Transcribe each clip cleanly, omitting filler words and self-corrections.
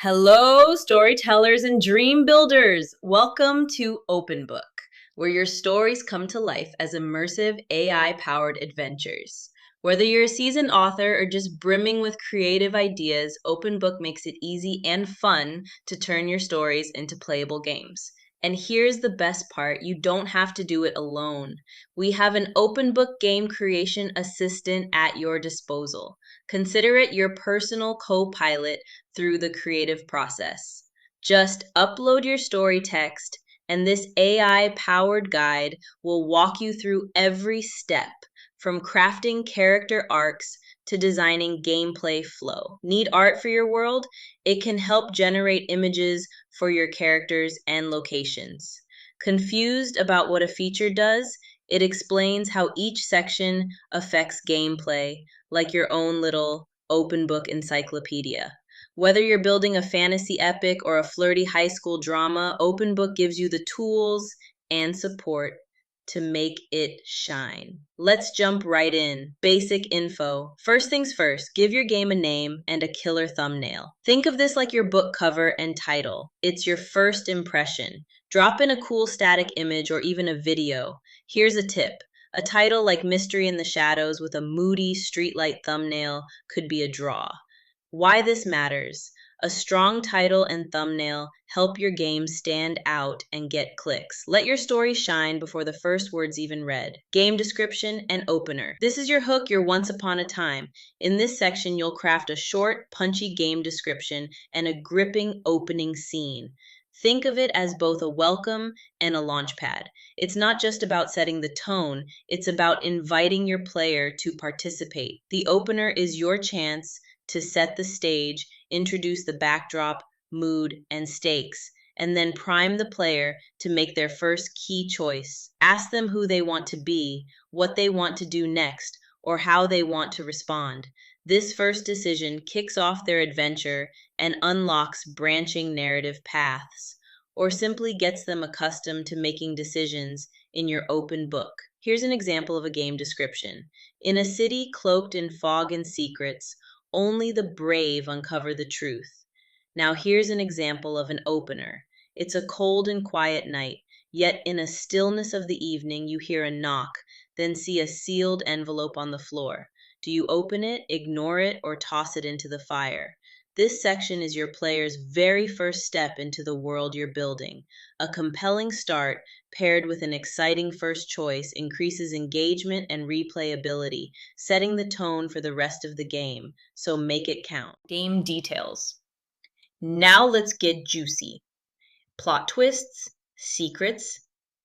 Hello, storytellers and dream builders. Welcome to Open Book, where your stories come to life as immersive AI-powered adventures. Whether you're a seasoned author or just brimming with creative ideas, Open Book makes it easy and fun to turn your stories into playable games. And here's the best part, you don't have to do it alone. We have an Open Book game creation assistant at your disposal. Consider it your personal co-pilot through the creative process. Just upload your story text, and this AI powered guide will walk you through every step from crafting character arcs to designing gameplay flow. Need art for your world? It can help generate images for your characters and locations. Confused about what a feature does? It explains how each section affects gameplay, like your own little open book encyclopedia. Whether you're building a fantasy epic or a flirty high school drama, Open Book gives you the tools and support to make it shine. Let's jump right in. Basic info. First things first, give your game a name and a killer thumbnail. Think of this like your book cover and title. It's your first impression. Drop in a cool static image or even a video. Here's a tip. A title like Mystery in the Shadows with a moody streetlight thumbnail could be a draw. Why this matters. A strong title and thumbnail help your game stand out and get clicks. Let your story shine before the first word's even read. Game description and opener. This is your hook, your once upon a time. In this section, you'll craft a short, punchy game description and a gripping opening scene. Think of it as both a welcome and a launch pad. It's not just about setting the tone, it's about inviting your player to participate. The opener is your chance to set the stage, introduce the backdrop, mood, and stakes, and then prime the player to make their first key choice. Ask them who they want to be, what they want to do next, or how they want to respond. This first decision kicks off their adventure and unlocks branching narrative paths, or simply gets them accustomed to making decisions in your open book. Here's an example of a game description. In a city cloaked in fog and secrets, only the brave uncover the truth. Now here's an example of an opener. It's a cold and quiet night, yet in a stillness of the evening you hear a knock, then see a sealed envelope on the floor. Do you open it, ignore it, or toss it into the fire? This section is your player's very first step into the world you're building. A compelling start paired with an exciting first choice increases engagement and replayability, setting the tone for the rest of the game, so make it count. Game details. Now let's get juicy. Plot twists, secrets,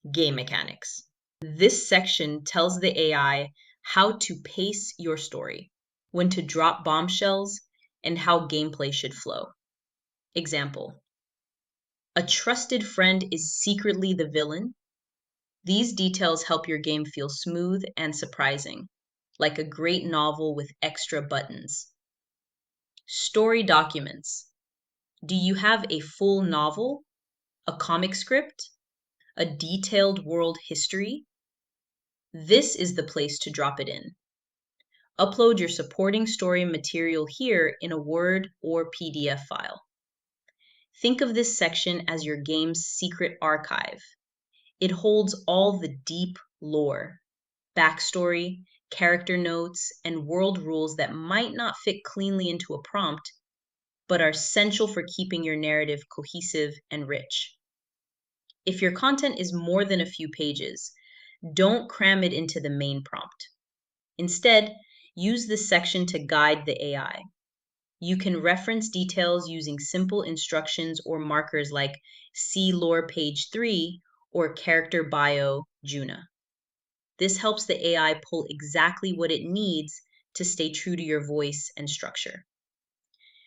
game mechanics. This section tells the AI how to pace your story, when to drop bombshells, and how gameplay should flow. Example. A trusted friend is secretly the villain. These details help your game feel smooth and surprising, like a great novel with extra buttons. Story documents. Do you have a full novel, a comic script, a detailed world history? This is the place to drop it in. Upload your supporting story material here in a Word or PDF file. Think of this section as your game's secret archive. It holds all the deep lore, backstory, character notes, and world rules that might not fit cleanly into a prompt, but are essential for keeping your narrative cohesive and rich. If your content is more than a few pages, don't cram it into the main prompt. Instead, use this section to guide the AI. You can reference details using simple instructions or markers like see lore page 3 or character bio Juna. This helps the AI pull exactly what it needs to stay true to your voice and structure.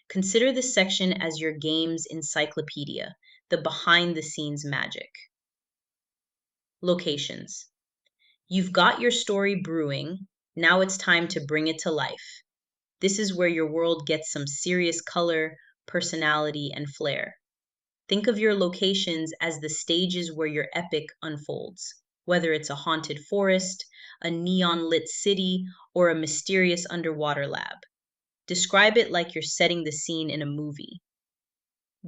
Consider this section as your game's encyclopedia, the behind-the-scenes magic. Locations. You've got your story brewing, now it's time to bring it to life. This is where your world gets some serious color, personality, and flair. Think of your locations as the stages where your epic unfolds, whether it's a haunted forest, a neon-lit city, or a mysterious underwater lab. Describe it like you're setting the scene in a movie.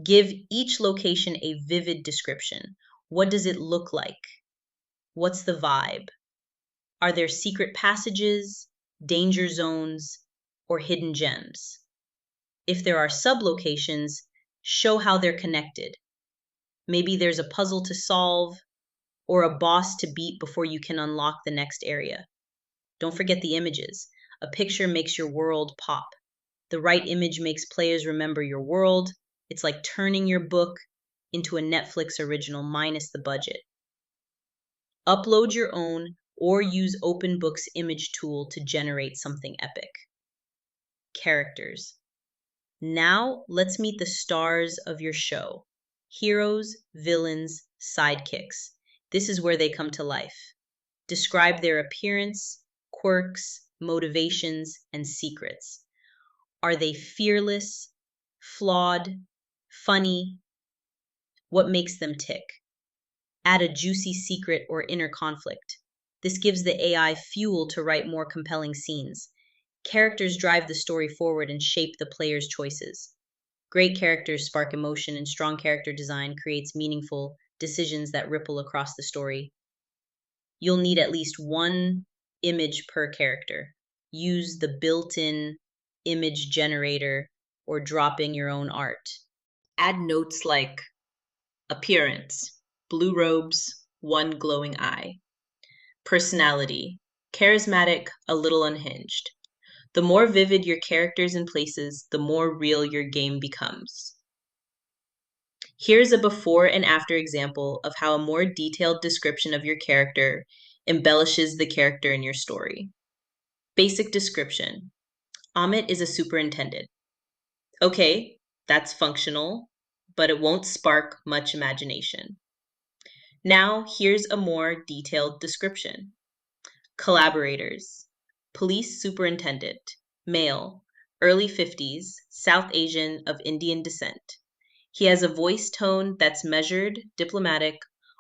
Give each location a vivid description. What does it look like? What's the vibe? Are there secret passages, danger zones, or hidden gems? If there are sublocations, show how they're connected. Maybe there's a puzzle to solve or a boss to beat before you can unlock the next area. Don't forget the images. A picture makes your world pop. The right image makes players remember your world. It's like turning your book into a Netflix original minus the budget. Upload your own or use Openbook's image tool to generate something epic. Characters. Now let's meet the stars of your show. Heroes, villains, sidekicks. This is where they come to life. Describe their appearance, quirks, motivations, and secrets. Are they fearless, flawed, funny? What makes them tick? Add a juicy secret or inner conflict. This gives the AI fuel to write more compelling scenes. Characters drive the story forward and shape the player's choices. Great characters spark emotion, and strong character design creates meaningful decisions that ripple across the story. You'll need at least one image per character. Use the built-in image generator or drop in your own art. Add notes like appearance, blue robes, one glowing eye. Personality, charismatic, a little unhinged. The more vivid your characters and places, the more real your game becomes. Here's a before and after example of how a more detailed description of your character embellishes the character in your story. Basic description. Amit is a superintendent. Okay, that's functional, but it won't spark much imagination. Now, here's a more detailed description. Collaborators. Police superintendent, male, early 50s, South Asian of Indian descent. He has a voice tone that's measured, diplomatic,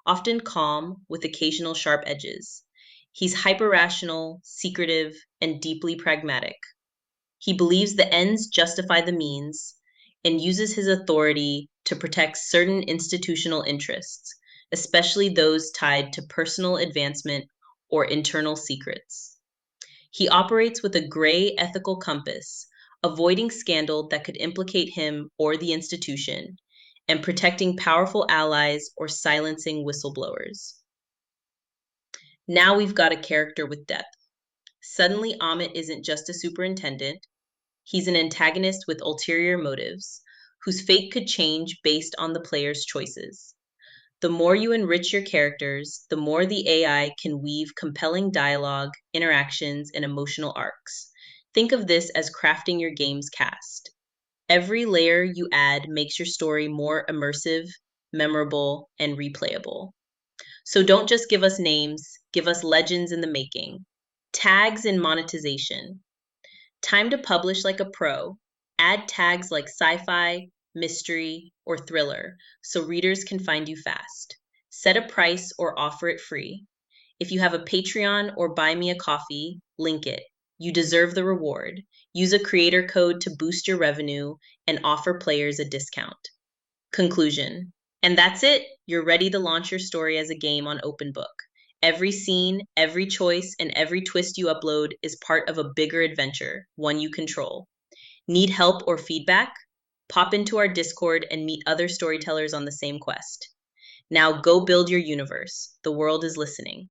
often calm with occasional sharp edges. He's hyper-rational, secretive, and deeply pragmatic. He believes the ends justify the means and uses his authority to protect certain institutional interests, especially those tied to personal advancement or internal secrets. He operates with a gray ethical compass, avoiding scandal that could implicate him or the institution, and protecting powerful allies or silencing whistleblowers. Now we've got a character with depth. Suddenly, Amit isn't just a superintendent. He's an antagonist with ulterior motives, whose fate could change based on the player's choices. The more you enrich your characters, the more the AI can weave compelling dialogue, interactions, and emotional arcs. Think of this as crafting your game's cast. Every layer you add makes your story more immersive, memorable, and replayable. So don't just give us names, give us legends in the making. Tags and monetization. Time to publish like a pro. Add tags like sci-fi, mystery, or thriller so readers can find you fast. Set a price or offer it free. If you have a Patreon or buy me a coffee, link it. You deserve the reward. Use a creator code to boost your revenue and offer players a discount. Conclusion. And that's it. You're ready to launch your story as a game on Openbook. Every scene, every choice, and every twist you upload is part of a bigger adventure, one you control. Need help or feedback? Pop into our Discord and meet other storytellers on the same quest. Now go build your universe. The world is listening.